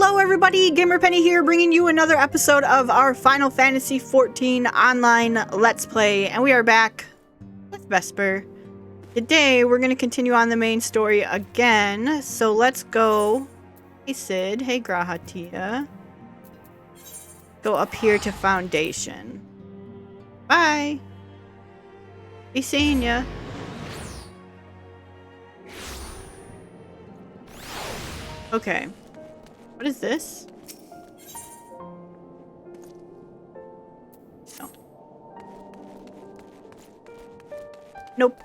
Hello everybody, Gamer Penny here, bringing you another episode of our Final Fantasy XIV online Let's Play, and we are back with Vesper. Today, we're going to continue on the main story again, so let's go. Hey Sid, hey Grahatia. Go up here to Foundation. Bye! Be seeing ya. Okay. What is this? Oh. Nope.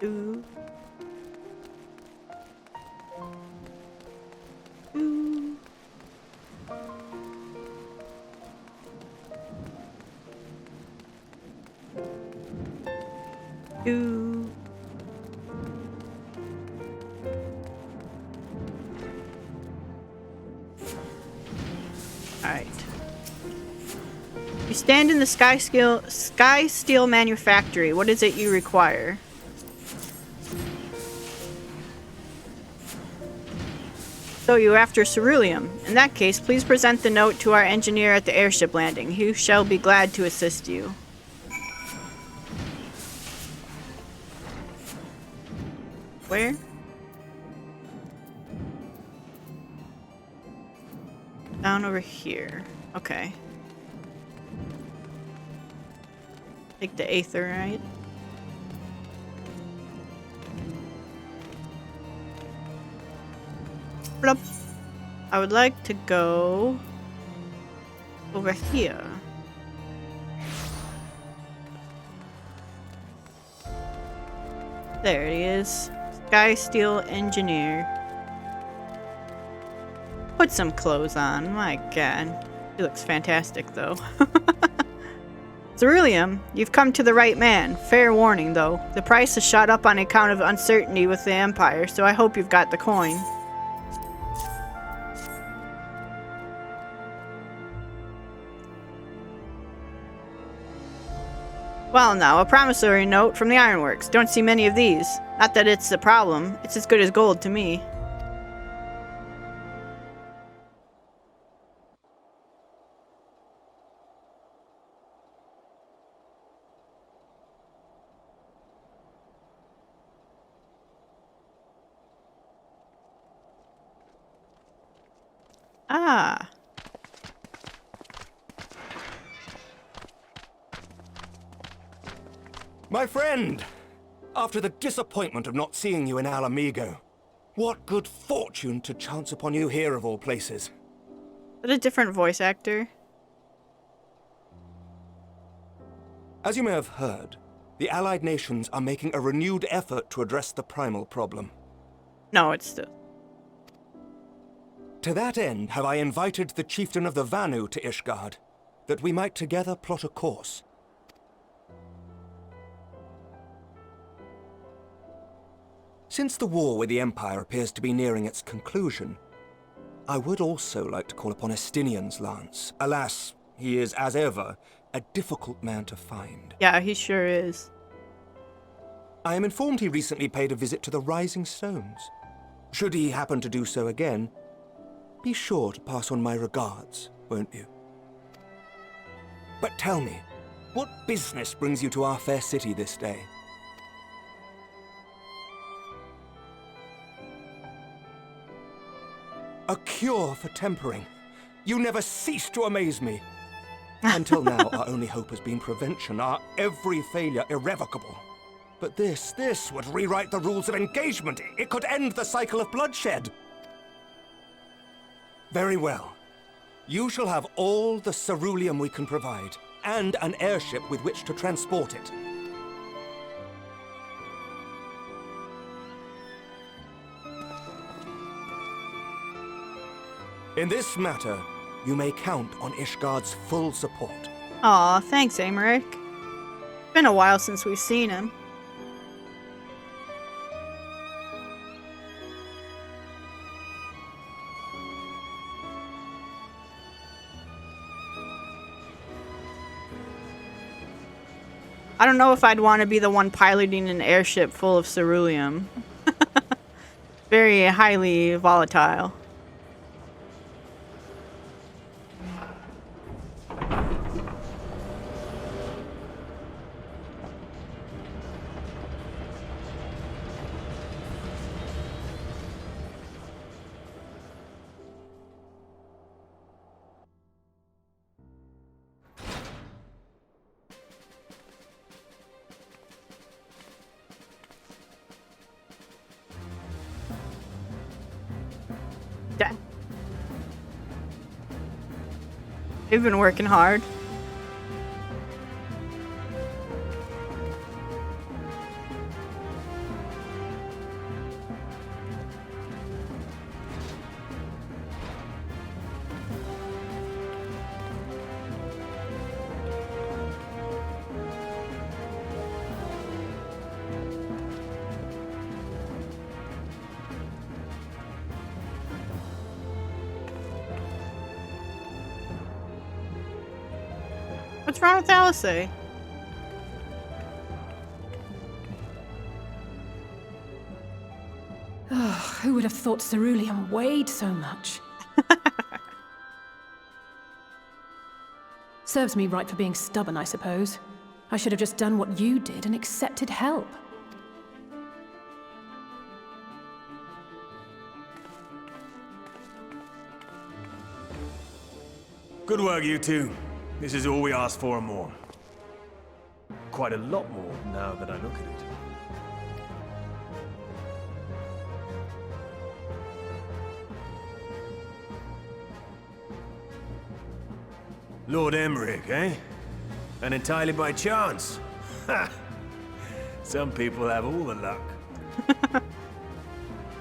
Ooh. Ooh. Ooh. Alright. You stand in the Sky Steel Manufactory. What is it you require? So you're after ceruleum. In that case, please present the note to our engineer at the airship landing. He shall be glad to assist you. Where? Down over here. Okay. Take the aetherite. Plop. I would like to go over here. There it is. Sky Steel Engineer. Put some clothes on. My god. He looks fantastic, though. Ceruleum, you've come to the right man. Fair warning, though. The price has shot up on account of uncertainty with the Empire, so I hope you've got the coin. Well now, a promissory note from the ironworks. Don't see many of these. Not that it's a problem. It's as good as gold to me. Ah. My friend! After the disappointment of not seeing you in Alamigo, what good fortune to chance upon you here of all places. What a different voice actor. As you may have heard, the Allied nations are making a renewed effort to address the primal problem. No, it's still... To that end, have I invited the chieftain of the Vanu to Ishgard, that we might together plot a course. Since the war with the Empire appears to be nearing its conclusion, I would also like to call upon Estinian's lance. Alas, he is, as ever, a difficult man to find. Yeah, he sure is. I am informed he recently paid a visit to the Rising Stones. Should he happen to do so again, be sure to pass on my regards, won't you? But tell me, what business brings you to our fair city this day? A cure for tempering. You never cease to amaze me. Until now, our only hope has been prevention, our every failure irrevocable. But this would rewrite the rules of engagement. It could end the cycle of bloodshed. Very well. You shall have all the ceruleum we can provide, and an airship with which to transport it. In this matter, you may count on Ishgard's full support. Aw, thanks, Amaric. It's been a while since we've seen him. I don't know if I'd want to be the one piloting an airship full of ceruleum. very highly volatile. They've been working hard. What's wrong with Alice? Oh, who would have thought ceruleum weighed so much? Serves me right for being stubborn, I suppose. I should have just done what you did and accepted help. Good work, you two. This is all we asked for and more. Quite a lot more now that I look at it. Lord Emmerich, eh? And entirely by chance. Ha! Some people have all the luck.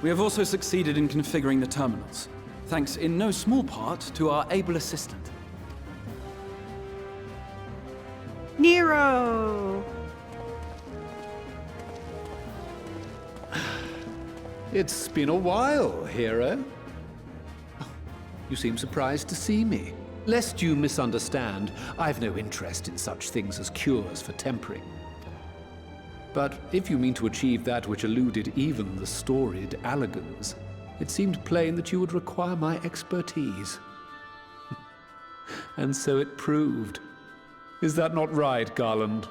We have also succeeded in configuring the terminals, thanks in no small part to our able assistant. Nero! It's been a while, hero. You seem surprised to see me. Lest you misunderstand, I've no interest in such things as cures for tempering. But if you mean to achieve that which eluded even the storied Allagans, it seemed plain that you would require my expertise. And so it proved. Is that not right, Garland?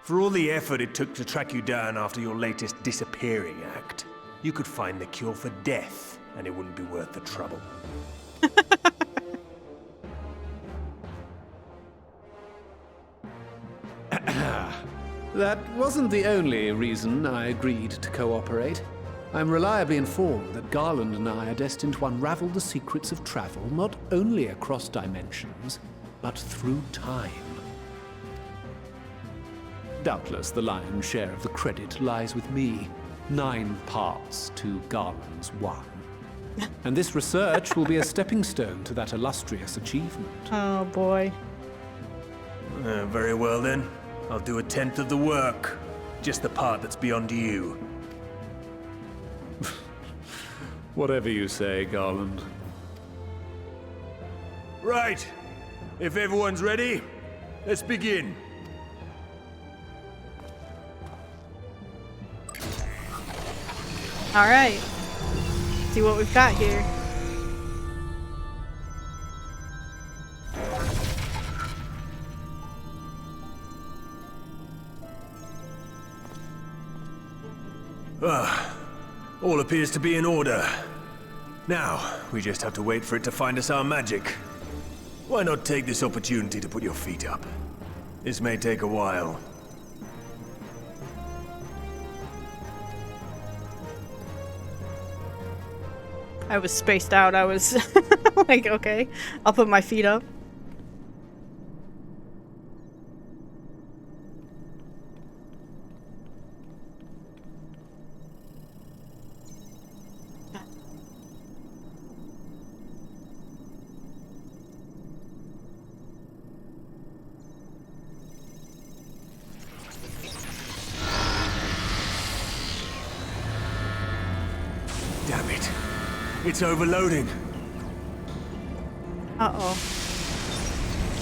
For all the effort it took to track you down after your latest disappearing act, you could find the cure for death, and it wouldn't be worth the trouble. That wasn't the only reason I agreed to cooperate. I'm reliably informed that Garland and I are destined to unravel the secrets of travel not only across dimensions, but through time. Doubtless the lion's share of the credit lies with me. 9 parts to Garland's 1. And this research will be a stepping stone to that illustrious achievement. Oh boy. Very well then. I'll do 1/10 of the work. Just the part that's beyond you. Whatever you say, Garland. Right. If everyone's ready, let's begin. All right. See what we've got here. All appears to be in order. Now, we just have to wait for it to find us our magic. Why not take this opportunity to put your feet up? This may take a while. I was spaced out. I was like, okay, I'll put my feet up. Damn it. It's overloading. Uh-oh.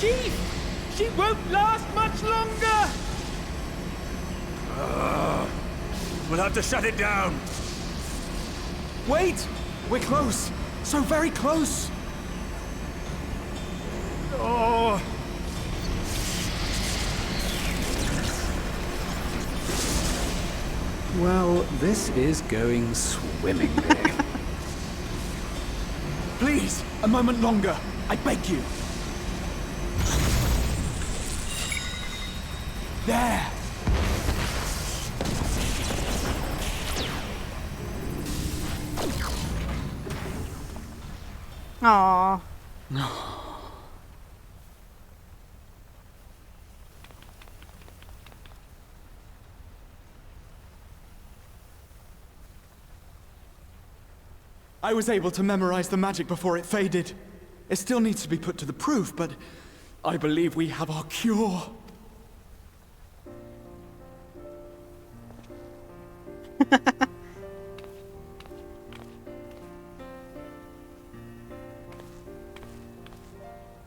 Chief! She won't last much longer! We'll have to shut it down. Wait! We're close! So very close! Oh! Well, this is going swimmingly. Please, a moment longer. I beg you. There! Aww. I was able to memorize the magic before it faded. It still needs to be put to the proof, but I believe we have our cure.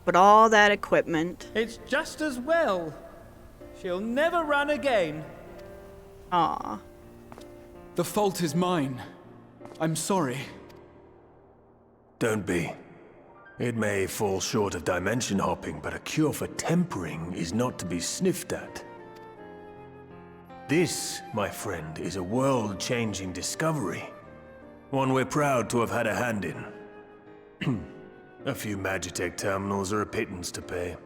But all that equipment. It's just as well. She'll never run again. Aw. The fault is mine. I'm sorry. Don't be. It may fall short of dimension hopping, but a cure for tempering is not to be sniffed at. This, my friend, is a world-changing discovery. One we're proud to have had a hand in. A few Magitech terminals are a pittance to pay.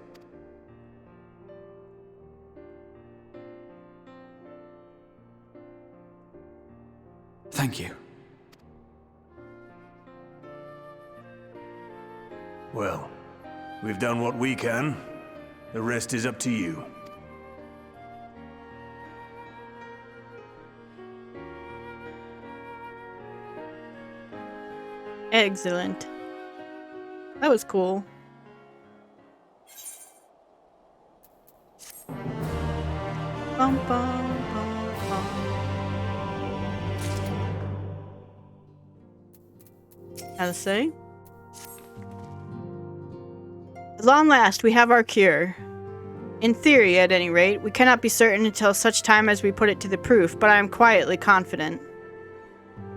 Thank you. Well, we've done what we can. The rest is up to you. Excellent. That was cool. Bum, bum, bum, bum. How to say? At long last, we have our cure. In theory, at any rate, we cannot be certain until such time as we put it to the proof, but I am quietly confident.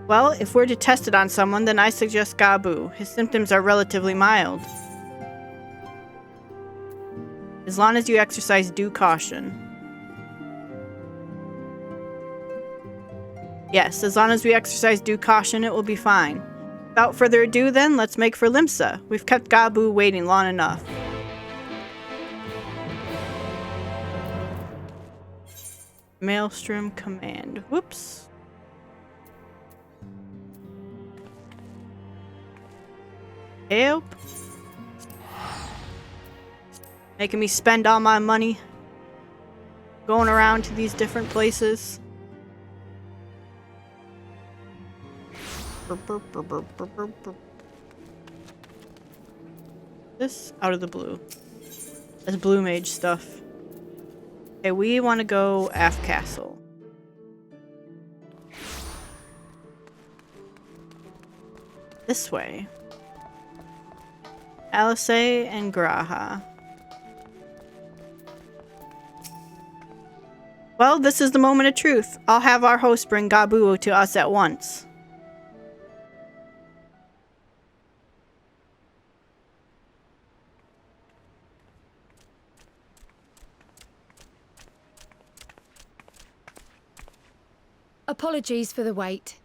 Well, if we're to test it on someone, then I suggest Gabu. His symptoms are relatively mild. As long as you exercise due caution. Yes, as long as we exercise due caution, it will be fine. Without further ado, then, let's make for Limsa. We've kept Gabu waiting long enough. Maelstrom command. Whoops. Help. Making me spend all my money. Going around to these different places. This out of the blue. That's blue mage stuff. Okay, we want to go Aft Castle. This way. Alice and Graha. Well, this is the moment of truth. I'll have our host bring Gabu to us at once. Apologies for the wait.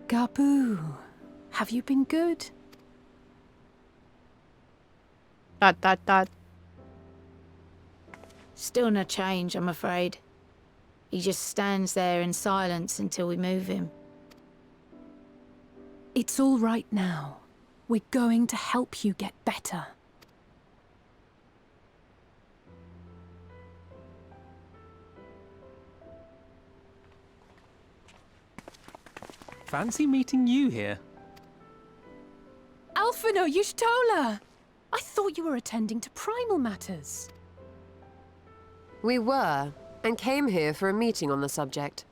Gabu, have you been good? ... Still no change, I'm afraid. He just stands there in silence until we move him. It's all right now. We're going to help you get better. Fancy meeting you here. Alphino Yushtola! I thought you were attending to primal matters. We were, and came here for a meeting on the subject.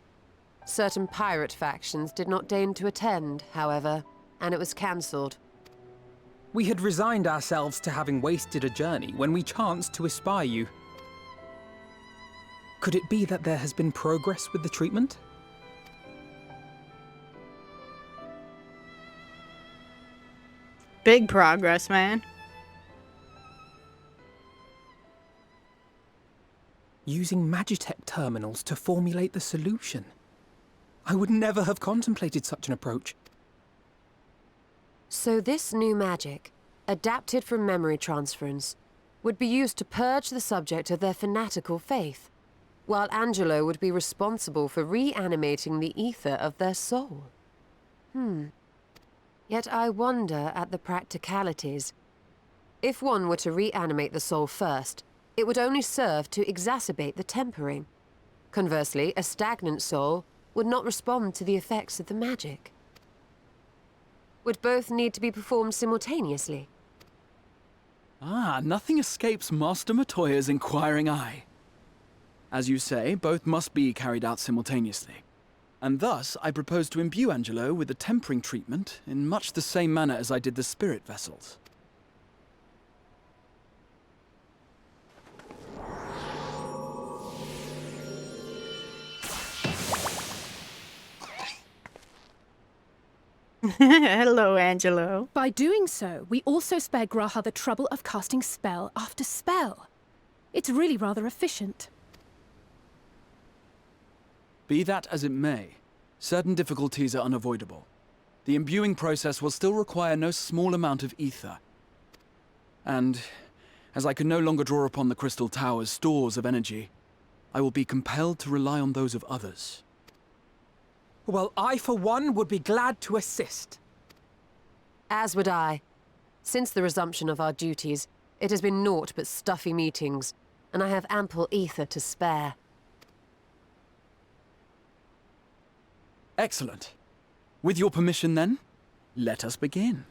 Certain pirate factions did not deign to attend, however, and it was cancelled. We had resigned ourselves to having wasted a journey when we chanced to espy you. Could it be that there has been progress with the treatment? Big progress, man. Using Magitech terminals to formulate the solution. I would never have contemplated such an approach. So this new magic, adapted from memory transference, would be used to purge the subject of their fanatical faith, while Angelo would be responsible for reanimating the ether of their soul. Yet I wonder at the practicalities. If one were to reanimate the soul first, it would only serve to exacerbate the tempering. Conversely, a stagnant soul would not respond to the effects of the magic. Would both need to be performed simultaneously? Ah, nothing escapes Master Matoya's inquiring eye. As you say, both must be carried out simultaneously. And thus, I propose to imbue Angelo with the tempering treatment in much the same manner as I did the spirit vessels. Hello, Angelo. By doing so, we also spare Graha the trouble of casting spell after spell. It's really rather efficient. Be that as it may, certain difficulties are unavoidable. The imbuing process will still require no small amount of ether. And, as I can no longer draw upon the Crystal Tower's stores of energy, I will be compelled to rely on those of others. Well, I, for one, would be glad to assist. As would I. Since the resumption of our duties, it has been naught but stuffy meetings, and I have ample ether to spare. Excellent. With your permission, then, let us begin.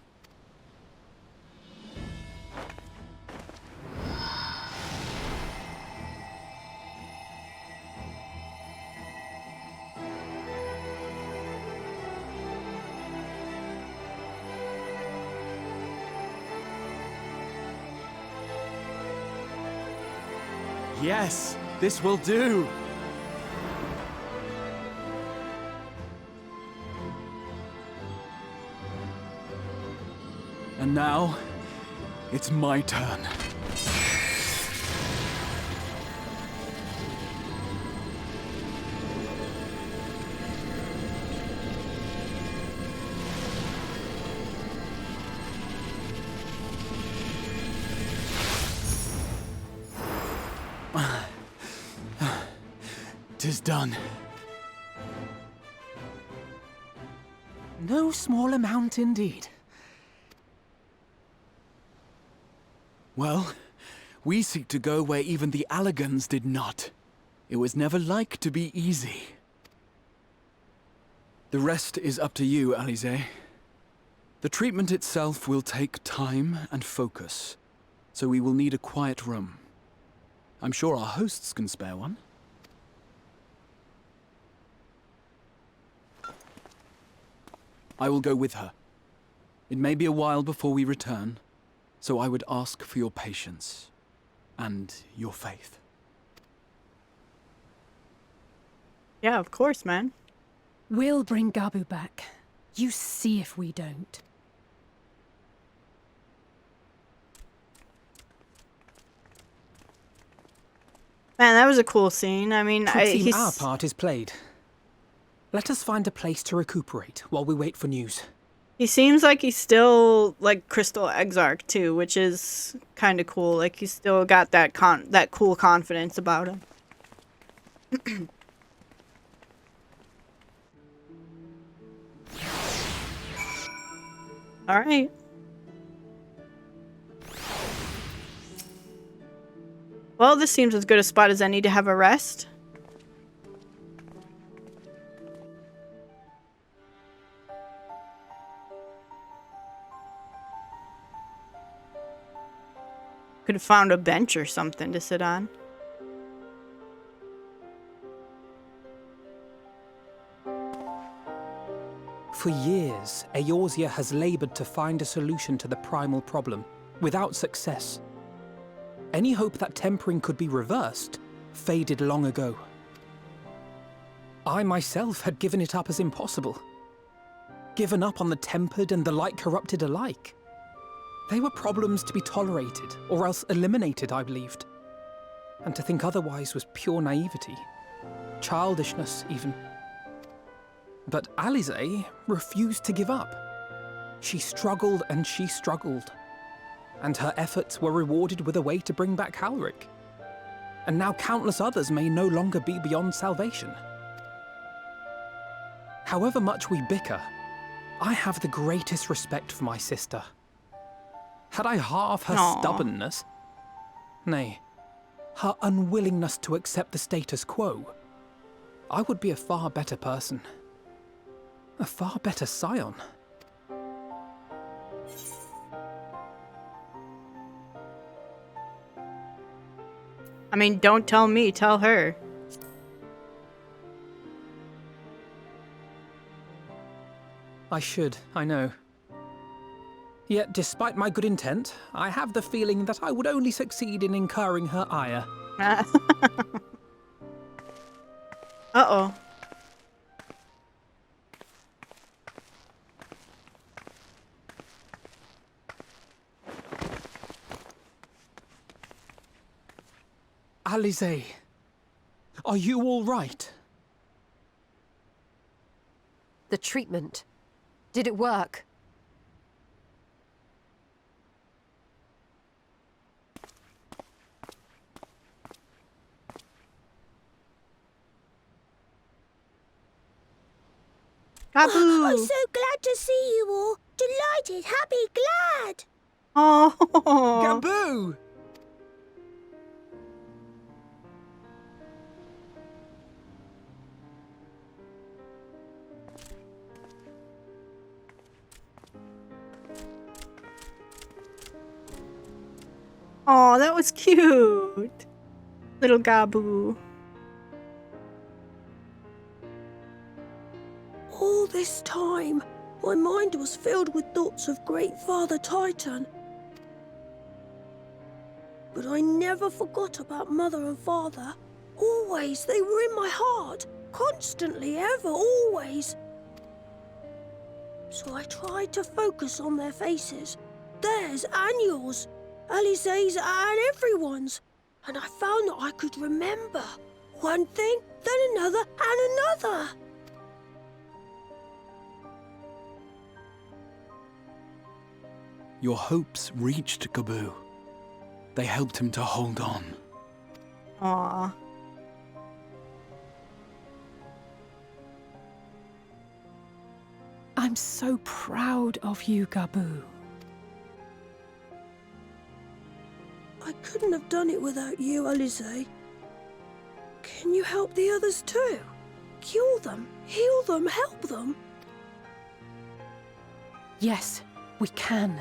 Yes, this will do. And now, it's my turn. Tis done. No small amount indeed. Well, we seek to go where even the Allegans did not. It was never like to be easy. The rest is up to you, Alize. The treatment itself will take time and focus, so we will need a quiet room. I'm sure our hosts can spare one. I will go with her. It may be a while before we return, so I would ask for your patience and your faith. Yeah, of course, man. We'll bring Gabu back. You see if we don't. Man, that was a cool scene. I mean, Our part is played. Let us find a place to recuperate while we wait for news. He seems like he's still like Crystal Exarch too, which is kind of cool. Like he's still got that cool confidence about him. All right. Well, this seems as good a spot as any to have a rest. Could have found a bench or something to sit on. For years, Eorzea has labored to find a solution to the primal problem, without success. Any hope that tempering could be reversed faded long ago. I myself had given it up as impossible. Given up on the tempered and the light-corrupted alike. They were problems to be tolerated, or else eliminated, I believed. And to think otherwise was pure naivety. Childishness, even. But Alisaie refused to give up. She struggled and she struggled. And her efforts were rewarded with a way to bring back Halric. And now countless others may no longer be beyond salvation. However much we bicker, I have the greatest respect for my sister. Had I half her stubbornness, nay, her unwillingness to accept the status quo, I would be a far better person. A far better scion. I mean, don't tell me, tell her. I should, I know. Yet, despite my good intent, I have the feeling that I would only succeed in incurring her ire. Uh-oh. Alisaie, are you all right? The treatment. Did it work? Gabu! I'm so glad to see you all. Delighted, happy, glad. Oh. Gabu! Oh, that was cute. Little Gabu. All this time, my mind was filled with thoughts of Great Father Titan. But I never forgot about Mother and Father. Always, they were in my heart. Constantly, ever, always. So I tried to focus on their faces. Theirs and yours. Alisaie's and everyone's. And I found that I could remember. One thing, then another, and another. Your hopes reached Gabu. They helped him to hold on. Aww. I'm so proud of you, Gabu. I couldn't have done it without you, Alisaie. Can you help the others too? Cure them, heal them, help them? Yes, we can.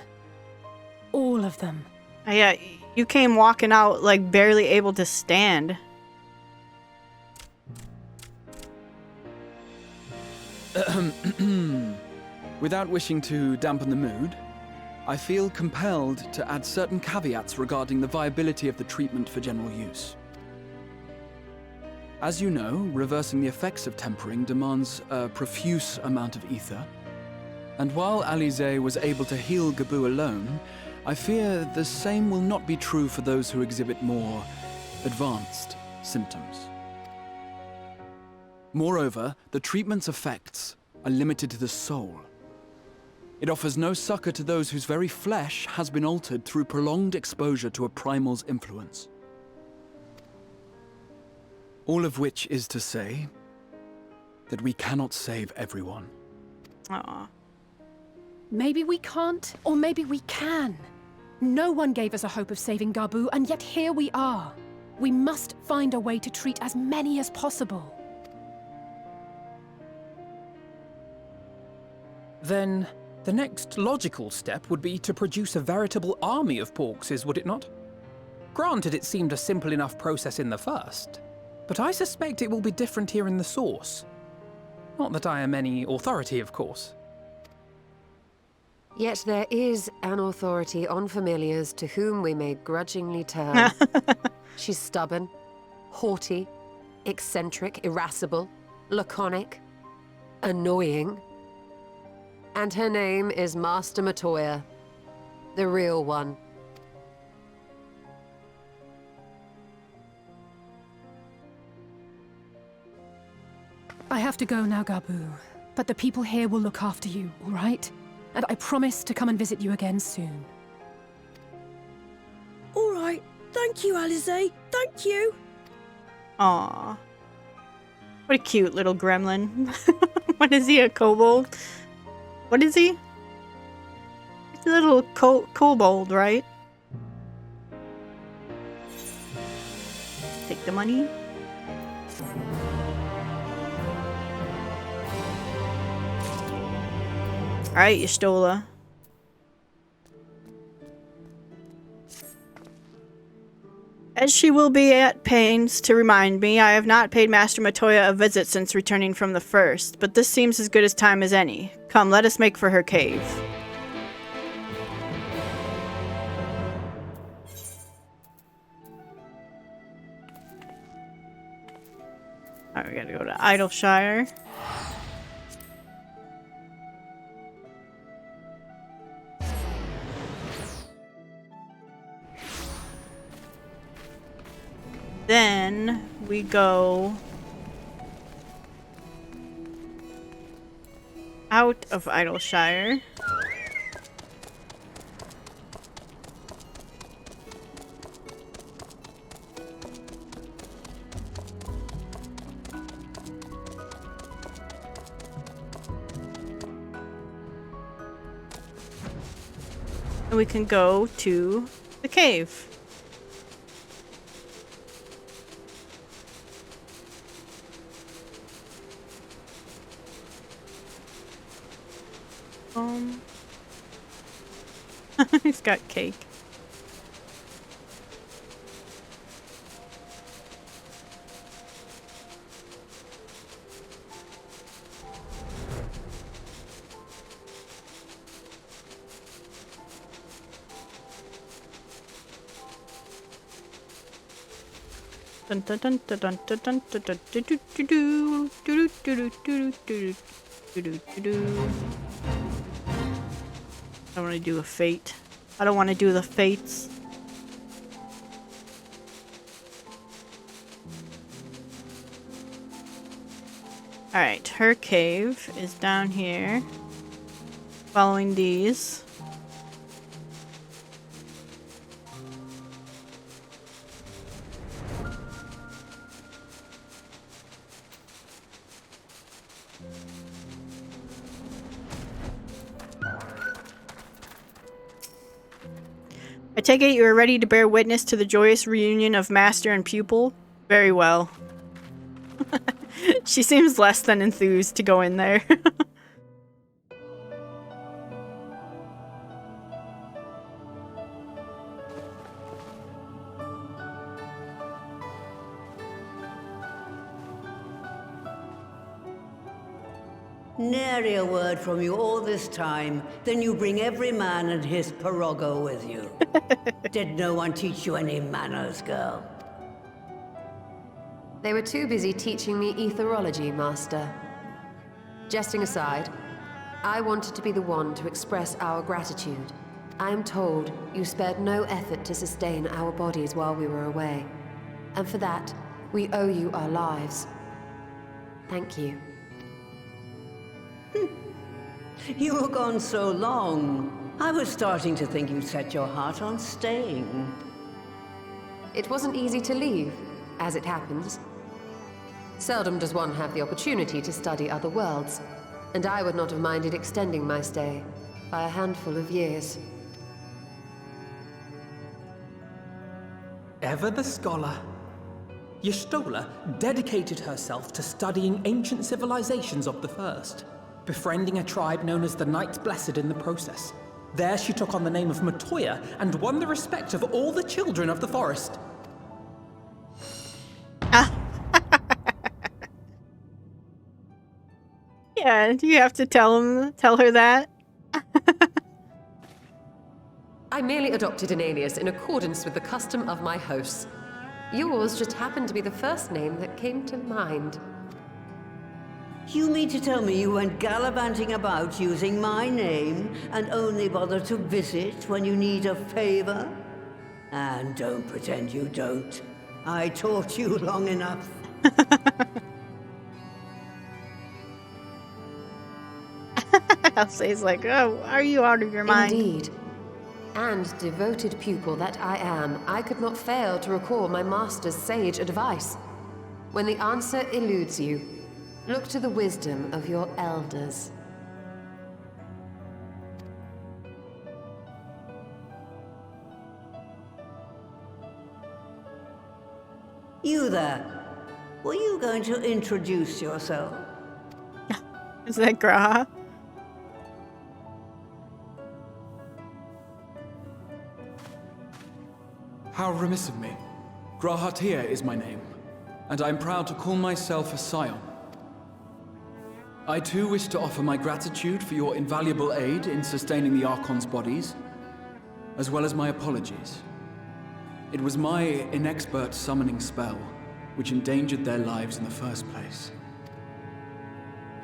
All of them. Yeah, you came walking out like barely able to stand. Without wishing to dampen the mood, I feel compelled to add certain caveats regarding the viability of the treatment for general use. As you know, reversing the effects of tempering demands a profuse amount of ether. And while Alisaie was able to heal Gabu alone, I fear the same will not be true for those who exhibit more advanced symptoms. Moreover, the treatment's effects are limited to the soul. It offers no succor to those whose very flesh has been altered through prolonged exposure to a primal's influence. All of which is to say that we cannot save everyone. Aww. Maybe we can't, or maybe we can. No one gave us a hope of saving Gabu, and yet here we are. We must find a way to treat as many as possible. Then, the next logical step would be to produce a veritable army of Porkses, would it not? Granted, it seemed a simple enough process in the first, but I suspect it will be different here in the source. Not that I am any authority, of course. Yet there is an authority on familiars to whom we may grudgingly turn. She's stubborn, haughty, eccentric, irascible, laconic, annoying. And her name is Master Matoya, the real one. I have to go now, Gabu. But the people here will look after you, all right? And I promise to come and visit you again soon. All right. Thank you, Alize. Thank you. Aww. What a cute little gremlin. What is he, a kobold? What is he? He's a little kobold, right? Take the money. Alright, Y'shtola. As she will be at pains to remind me, I have not paid Master Matoya a visit since returning from the first, but this seems as good as time as any. Come, let us make for her cave. Alright, we gotta go to Idleshire. Then we go out of Idleshire. And we can go to the cave. He's got cake. Dun dun dun dun dun dun dun dun dun do do do do do do do do do. I don't want to do a fate. I don't want to do the fates. Alright, her cave is down here. Following these. I take it you are ready to bear witness to the joyous reunion of master and pupil? Very well. She seems less than enthused to go in there. Nary a word from you all this time, then you bring every man and his pirogo with you. Did no one teach you any manners, girl? They were too busy teaching me etherology, Master. Jesting aside, I wanted to be the one to express our gratitude. I am told you spared no effort to sustain our bodies while we were away. And for that, we owe you our lives. Thank you. You were gone so long. I was starting to think you'd set your heart on staying. It wasn't easy to leave, as it happens. Seldom does one have the opportunity to study other worlds, and I would not have minded extending my stay by a handful of years. Ever the scholar. Y'shtola dedicated herself to studying ancient civilizations of the First, befriending a tribe known as the Knights Blessed in the process. There she took on the name of Matoya and won the respect of all the children of the forest. Yeah, do you have to tell her that? I merely adopted an alias in accordance with the custom of my hosts. Yours just happened to be the first name that came to mind. You mean to tell me you went gallivanting about using my name and only bother to visit when you need a favor? And don't pretend you don't. I taught you long enough. Elsie's like, oh, are you out of your mind? Indeed. And devoted pupil that I am, I could not fail to recall my master's sage advice. When the answer eludes you, look to the wisdom of your elders. You there. Were you going to introduce yourself? Is that Graha? How remiss of me. Grahatia is my name, and I am proud to call myself a scion. I too wish to offer my gratitude for your invaluable aid in sustaining the Archon's bodies, as well as my apologies. It was my inexpert summoning spell which endangered their lives in the first place.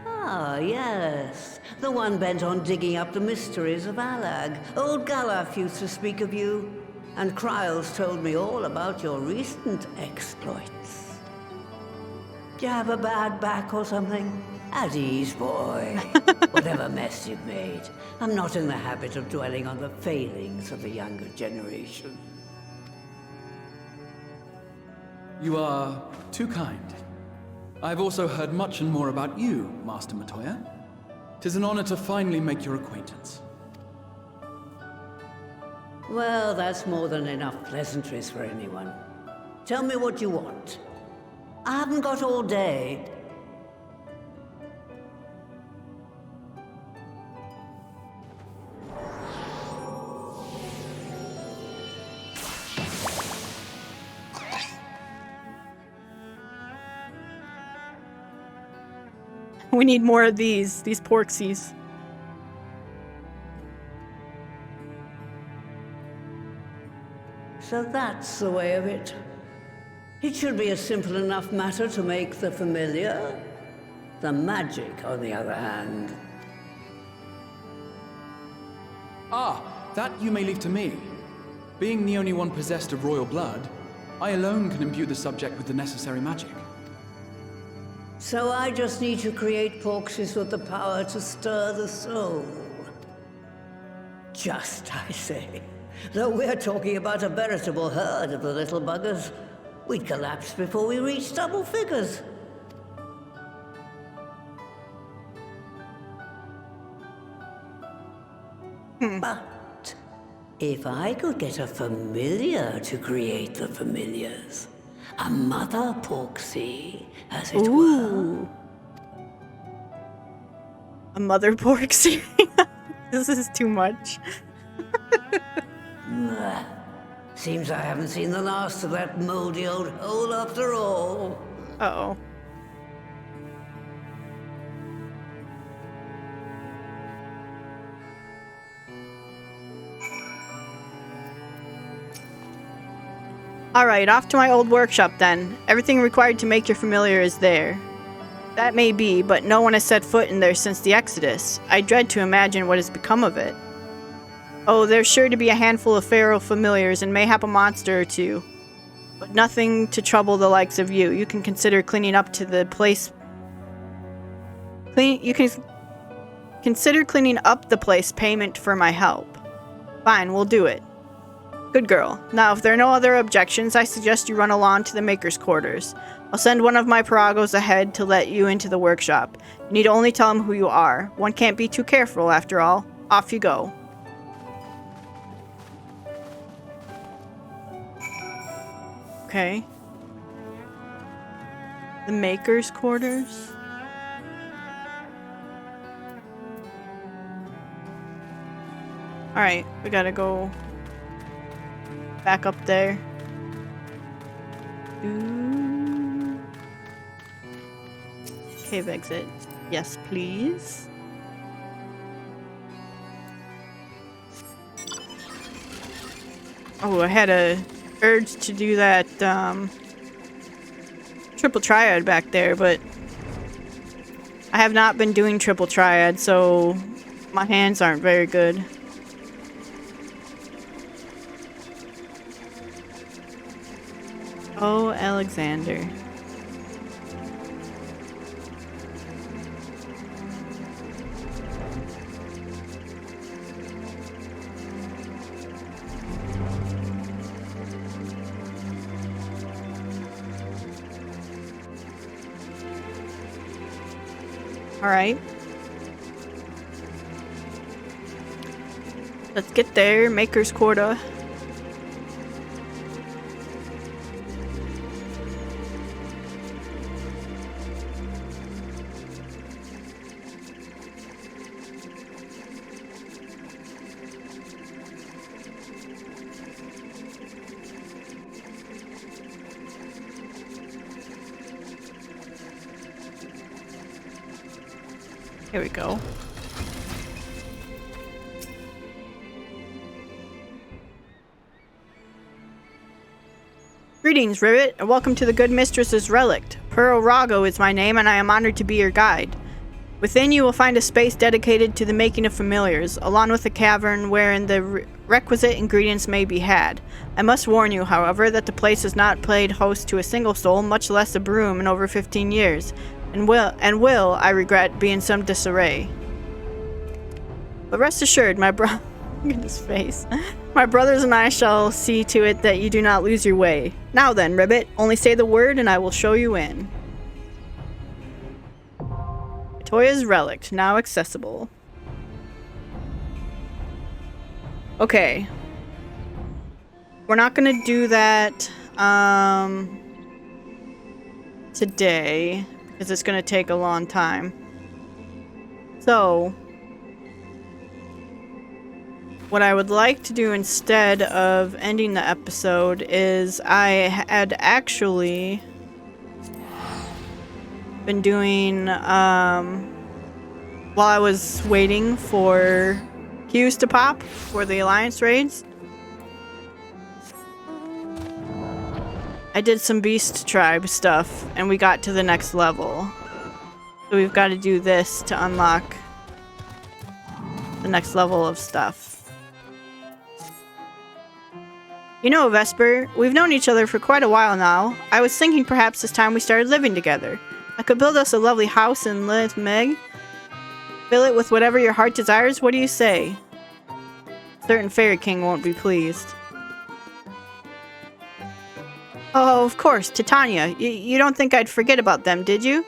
Ah, yes. The one bent on digging up the mysteries of Alag. Old Galaf used to speak of you, and Kryles told me all about your recent exploits. Do you have a bad back or something? At ease, boy. Whatever mess you've made, I'm not in the habit of dwelling on the failings of the younger generation. You are too kind. I've also heard much and more about you, Master Matoya. 'Tis an honor to finally make your acquaintance. Well, that's more than enough pleasantries for anyone. Tell me what you want. I haven't got all day. We need more of these porksies. So that's the way of it. It should be a simple enough matter to make the familiar. The magic, on the other hand. Ah, that you may leave to me. Being the only one possessed of royal blood, I alone can imbue the subject with the necessary magic. So I just need to create porksies with the power to stir the soul. Just, I say. Though we're talking about a veritable herd of the little buggers, we'd collapse before we reached double figures. But if I could get a familiar to create the familiars, a mother porksy, as it were. A mother porksy? This is too much. Seems I haven't seen the last of that moldy old hole after all. Uh-oh. Alright, off to my old workshop then. Everything required to make your familiar is there. That may be, but no one has set foot in there since the Exodus. I dread to imagine what has become of it. Oh, there's sure to be a handful of feral familiars and mayhap a monster or two. But nothing to trouble the likes of you. You can consider cleaning up to the place... You can consider cleaning up the place payment for my help. Fine, we'll do it. Good girl. Now, if there are no other objections, I suggest you run along to the Maker's Quarters. I'll send one of my Paragos ahead to let you into the workshop. You need only tell him who you are. One can't be too careful, after all. Off you go. Okay. The Maker's Quarters? Alright, we gotta go back up there. Cave exit. Yes, please. Oh, I had a urge to do that triple triad back there, but I have not been doing triple triad, so my hands aren't very good. Oh, Alexander. All right. Let's get there. Maker's Quota. Here we go. Greetings, Rivet, and welcome to the Good Mistress's Relict. Pearl Rago is my name, and I am honored to be your guide. Within you will find a space dedicated to the making of familiars, along with a cavern wherein the requisite ingredients may be had. I must warn you, however, that the place has not played host to a single soul, much less a broom, in over 15 years. And will, I regret, be in some disarray. But rest assured, my look at his face. My brothers and I shall see to it that you do not lose your way. Now then, Ribbit, only say the word and I will show you in. Matoya's Relic, now accessible. Okay. We're not gonna do that, today, because it's going to take a long time. So, what I would like to do instead of ending the episode is I had actually been doing, while I was waiting for queues to pop for the Alliance raids, I did some Beast Tribe stuff, and we got to the next level. So we've got to do this to unlock the next level of stuff. You know, Vesper, we've known each other for quite a while now. I was thinking perhaps it's time we started living together. I could build us a lovely house in Lith Meg. Fill it with whatever your heart desires. What do you say? Certain Fairy King won't be pleased. Oh, of course, Titania. You don't think I'd forget about them, did you?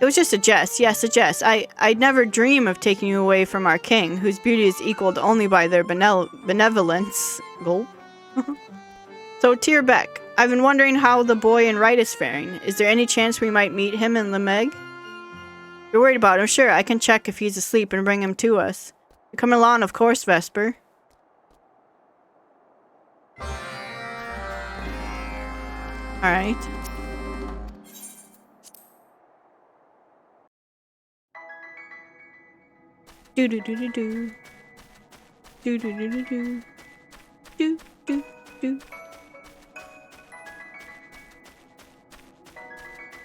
It was just a jest. Yes, a jest. I'd never dream of taking you away from our king, whose beauty is equaled only by their benevolence. Gulp. So, Tierbeck, I've been wondering how the boy in right is faring. Is there any chance we might meet him in Lemeg? You're worried about him? Sure, I can check if he's asleep and bring him to us. You're coming along, of course, Vesper. Alright. Do do do do do. Do do do do do. Do do do.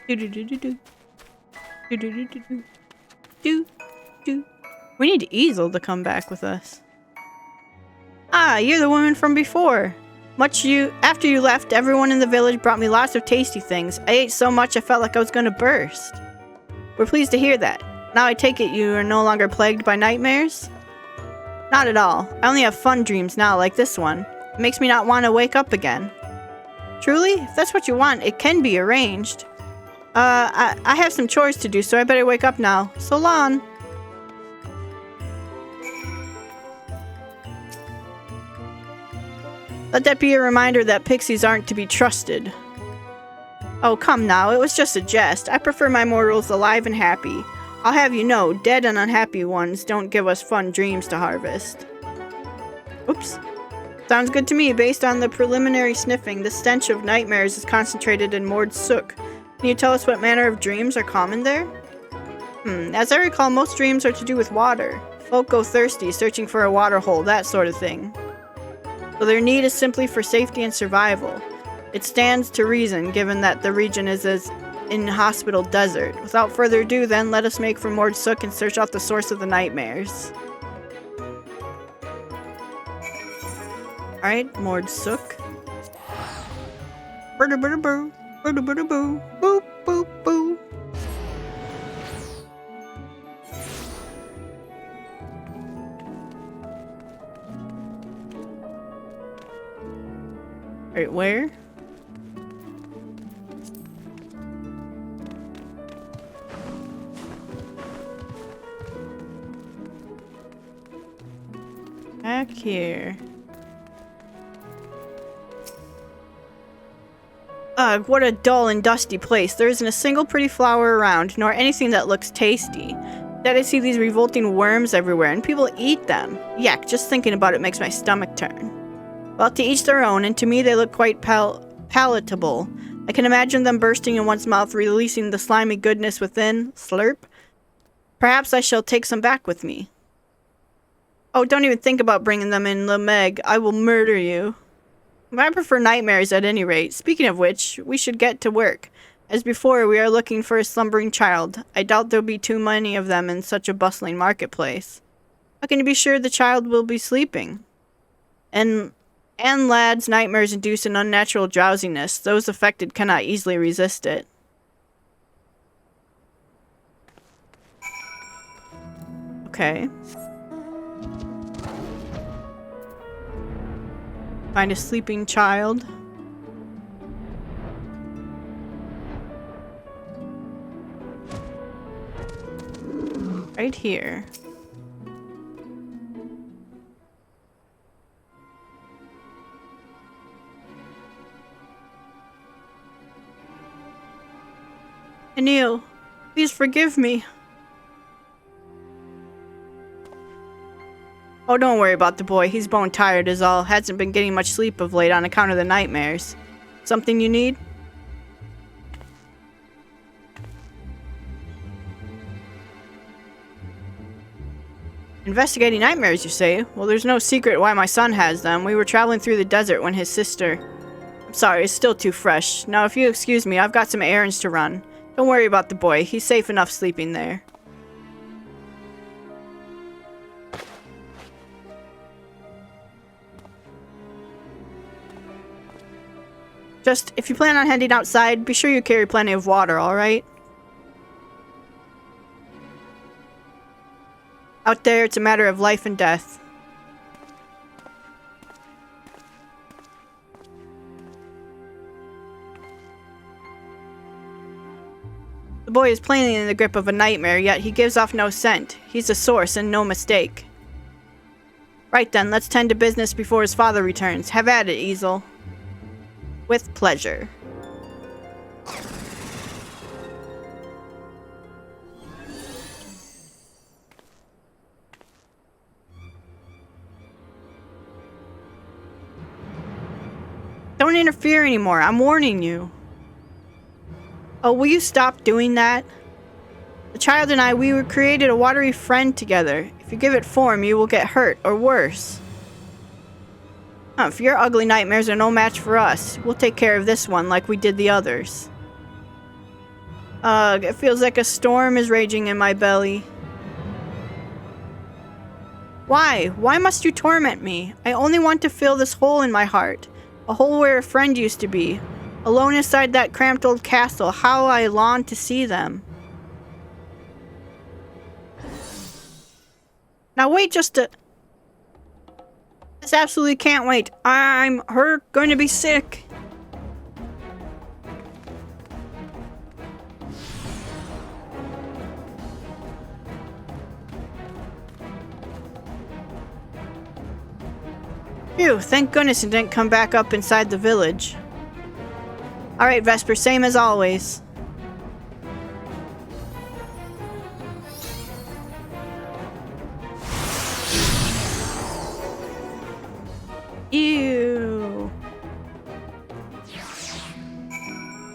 Do do do do do. Do do do do do. Do do. We need Easel to come back with us. Ah, you're the woman from before. After you left, everyone in the village brought me lots of tasty things. I ate so much I felt like I was gonna burst. We're pleased to hear that. Now I take it you are no longer plagued by nightmares? Not at all. I only have fun dreams now, like this one. It makes me not want to wake up again. Truly? If that's what you want, it can be arranged. I have some chores to do, so I better wake up now. So long. Let that be a reminder that pixies aren't to be trusted. Oh, come now, it was just a jest. I prefer my mortals alive and happy. I'll have you know, dead and unhappy ones don't give us fun dreams to harvest. Oops. Sounds good to me. Based on the preliminary sniffing, the stench of nightmares is concentrated in Mord Sook. Can you tell us what manner of dreams are common there? As I recall, most dreams are to do with water. Folk go thirsty, searching for a water hole, that sort of thing. So their need is simply for safety and survival. It stands to reason, given that the region is as inhospitable desert. Without further ado, then, let us make for Mord Sook and search out the source of the nightmares. Alright, Mord Sook. Boo-boo-boo, boo-boo-boo, boop, boop, boo. Alright, where? Back here. Ugh, what a dull and dusty place. There isn't a single pretty flower around, nor anything that looks tasty. Instead, I see these revolting worms everywhere, and people eat them. Yuck, just thinking about it makes my stomach turn. Well, to each their own, and to me they look quite palatable. I can imagine them bursting in one's mouth, releasing the slimy goodness within. Slurp. Perhaps I shall take some back with me. Oh, don't even think about bringing them in, Lemeg. I will murder you. I prefer nightmares at any rate. Speaking of which, we should get to work. As before, we are looking for a slumbering child. I doubt there'll be too many of them in such a bustling marketplace. How can you be sure the child will be sleeping? And lads, nightmares induce an unnatural drowsiness. Those affected cannot easily resist it. Okay. Find a sleeping child. Right here. Anil, please forgive me. Oh, don't worry about the boy. He's bone tired is all. Hasn't been getting much sleep of late on account of the nightmares. Something you need? Investigating nightmares, you say? Well, there's no secret why my son has them. We were traveling through the desert when his sister... I'm sorry, it's still too fresh. Now, if you excuse me, I've got some errands to run. Don't worry about the boy. He's safe enough sleeping there. Just, if you plan on heading outside, be sure you carry plenty of water, alright? Out there, it's a matter of life and death. The boy is plainly in the grip of a nightmare, yet he gives off no scent. He's a source and no mistake. Right then, let's tend to business before his father returns. Have at it, Easel. With pleasure. Don't interfere anymore. I'm warning you. Oh, will you stop doing that? The child and I, we created a watery friend together. If you give it form, you will get hurt, or worse. If your ugly nightmares are no match for us, we'll take care of this one like we did the others. Ugh, it feels like a storm is raging in my belly. Why? Why must you torment me? I only want to fill this hole in my heart. A hole where a friend used to be. Alone inside that cramped old castle, how I long to see them. Now wait just a... This absolutely can't wait. I'm going to be sick. Phew, thank goodness it didn't come back up inside the village. Alright, Vesper, same as always. Ew.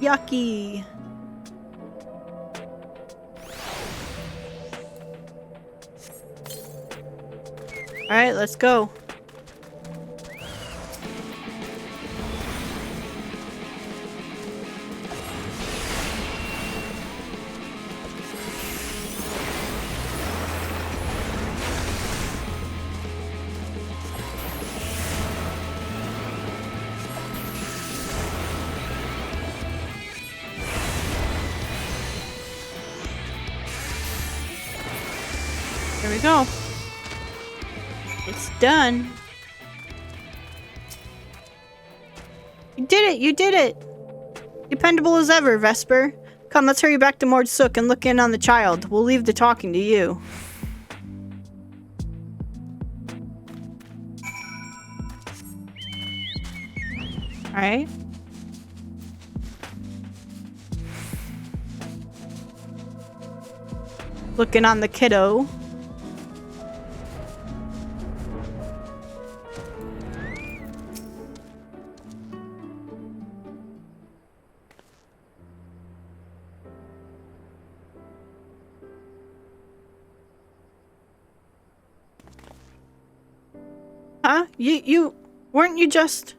Yucky. Alright, let's go. we go. It's done. You did it! You did it! Dependable as ever, Vesper. Come, let's hurry back to Mord Sook and look in on the child. We'll leave the talking to you. Alright. Looking on the kiddo. Huh? Weren't you just...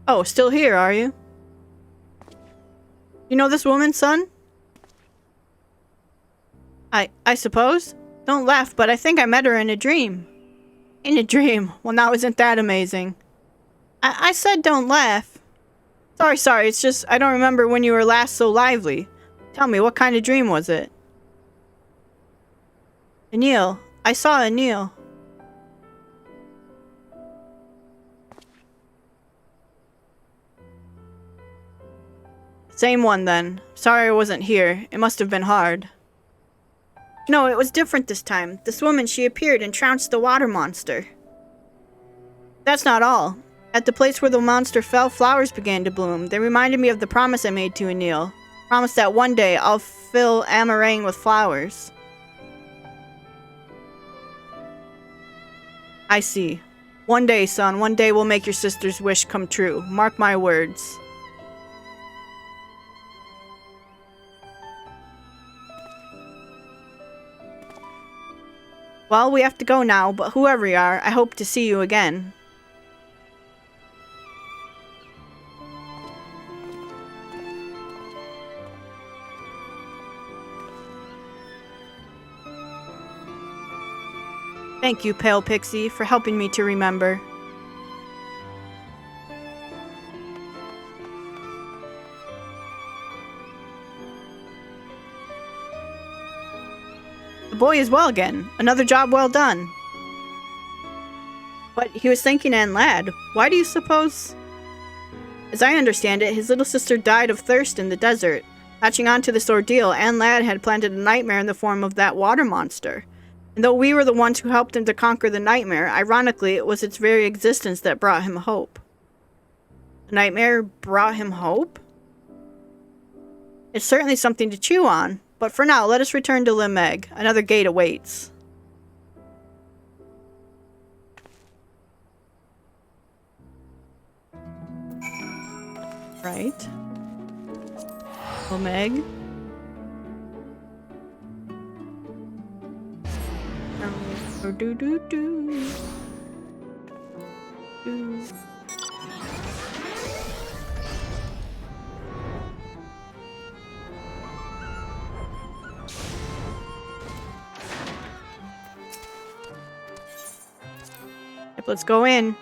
Oh, still here, are you? You know this woman, son? I suppose? Don't laugh, but I think I met her in a dream. In a dream? Well, now isn't that amazing? I said don't laugh. Sorry, it's just I don't remember when you were last so lively. Tell me, what kind of dream was it? Anil. I saw Anil. Same one then. Sorry I wasn't here. It must have been hard. No, it was different this time. This woman, she appeared and trounced the water monster. That's not all. At the place where the monster fell, flowers began to bloom. They reminded me of the promise I made to Anil. Promise that one day I'll fill Amarang with flowers. I see. One day, son, one day we'll make your sister's wish come true. Mark my words. Well, we have to go now, but whoever you are, I hope to see you again. Thank you, Pale Pixie, for helping me to remember. The boy is well again. Another job well done. But he was thanking Anne Ladd. Why do you suppose? As I understand it, his little sister died of thirst in the desert. Latching on to this ordeal, Anne Ladd had planted a nightmare in the form of that water monster. And though we were the ones who helped him to conquer the nightmare, ironically, it was its very existence that brought him hope. The nightmare brought him hope? It's certainly something to chew on. But for now, let us return to Limeg. Another gate awaits. Right. Limeg. Let's go in.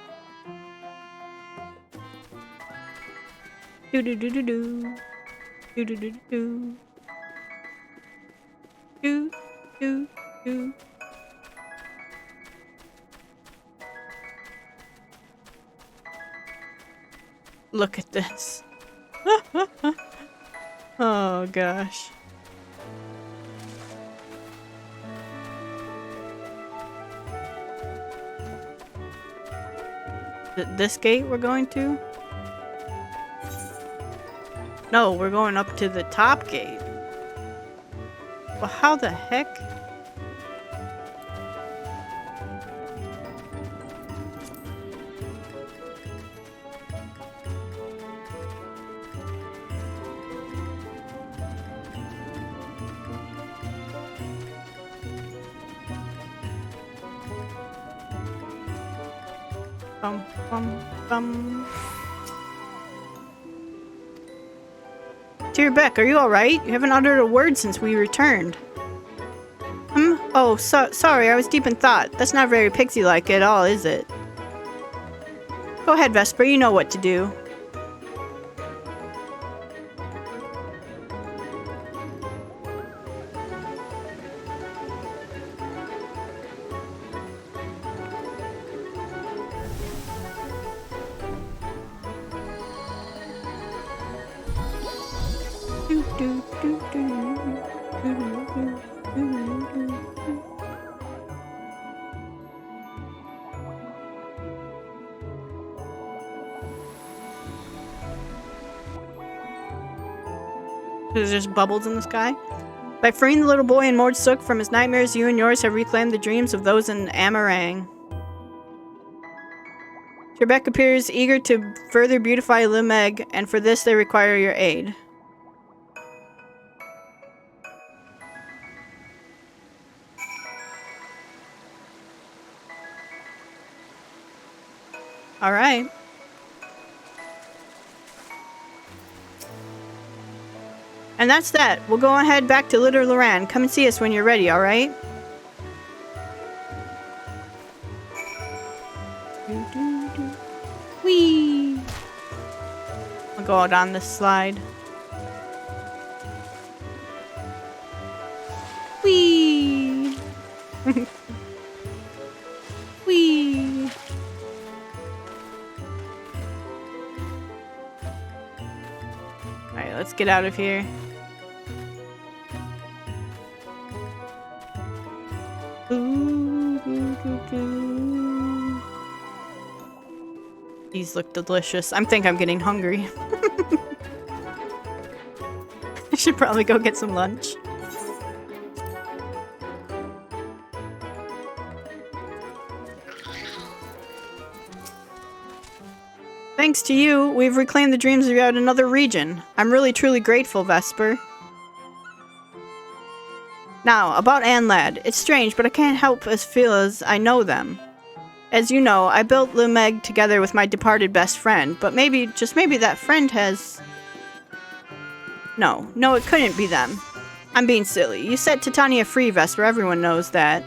Do do do do do. Do do do do. Do do do. Look at this. Oh gosh. This gate we're going to? No, we're going up to the top gate. Well, how the heck? Bum, bum, bum. Dear Beck, are you alright? You haven't uttered a word since we returned. Oh, sorry, I was deep in thought. That's not very pixie-like at all, is it? Go ahead, Vesper, you know what to do. There's just bubbles in the sky. By freeing the little boy in Mordsuk from his nightmares, you and yours have reclaimed the dreams of those in Amarang. Trebek appears eager to further beautify Limeg, and for this they require your aid. Alright. And that's that. We'll go ahead back to Litter Loran. Come and see us when you're ready, alright? Whee! I'll go out on this slide. Whee! Whee! Alright, let's get out of here. These look delicious. I think I'm getting hungry. I should probably go get some lunch. Thanks to you, we've reclaimed the dreams of yet another region. I'm really truly grateful, Vesper. Now, about Anlad. It's strange, but I can't help but feel as I know them. As you know, I built Limeg together with my departed best friend, but maybe, just maybe that friend has... No, it couldn't be them. I'm being silly. You set Titania free, Vesper, everyone knows that.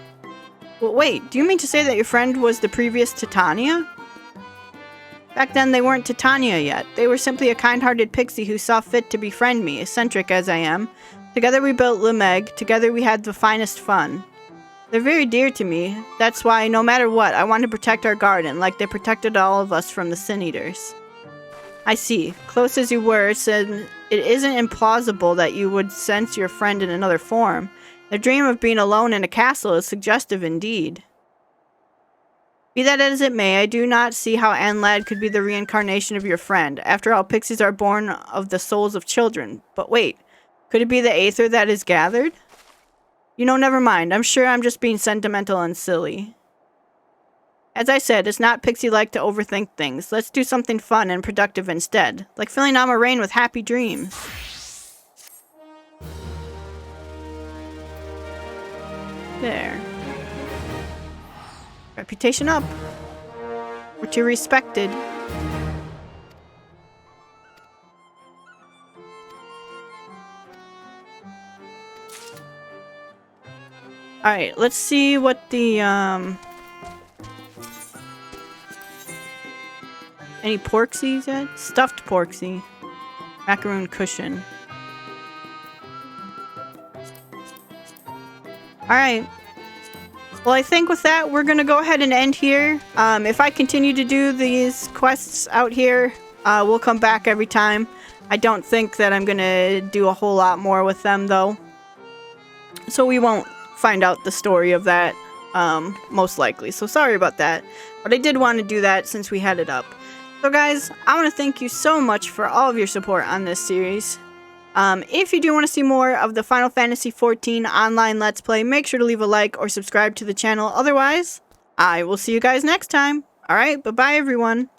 Well, wait, do you mean to say that your friend was the previous Titania? Back then, they weren't Titania yet. They were simply a kind-hearted pixie who saw fit to befriend me, eccentric as I am. Together we built Limeg, together we had the finest fun. They're very dear to me. That's why, no matter what, I want to protect our garden, like they protected all of us from the Sin Eaters. I see. Close as you were, said it isn't implausible that you would sense your friend in another form. The dream of being alone in a castle is suggestive indeed. Be that as it may, I do not see how Anlad could be the reincarnation of your friend. After all, pixies are born of the souls of children. But wait, could it be the Aether that is gathered? You know, never mind. I'm sure I'm just being sentimental and silly. As I said, it's not pixie-like to overthink things. Let's do something fun and productive instead. Like filling Amarang with happy dreams. There. Reputation up. We're too respected. Alright, let's see what the, any porksies yet? Stuffed porksy. Macaroon cushion. Alright. Well, I think with that, we're gonna go ahead and end here. If I continue to do these quests out here, we'll come back every time. I don't think that I'm gonna do a whole lot more with them, though. So we won't find out the story of that, most likely. So sorry about that. But I did want to do that since we had it up. So guys, I want to thank you so much for all of your support on this series. If you do want to see more of the Final Fantasy XIV online Let's Play, make sure to leave a like or subscribe to the channel. Otherwise, I will see you guys next time. Alright, bye-bye everyone.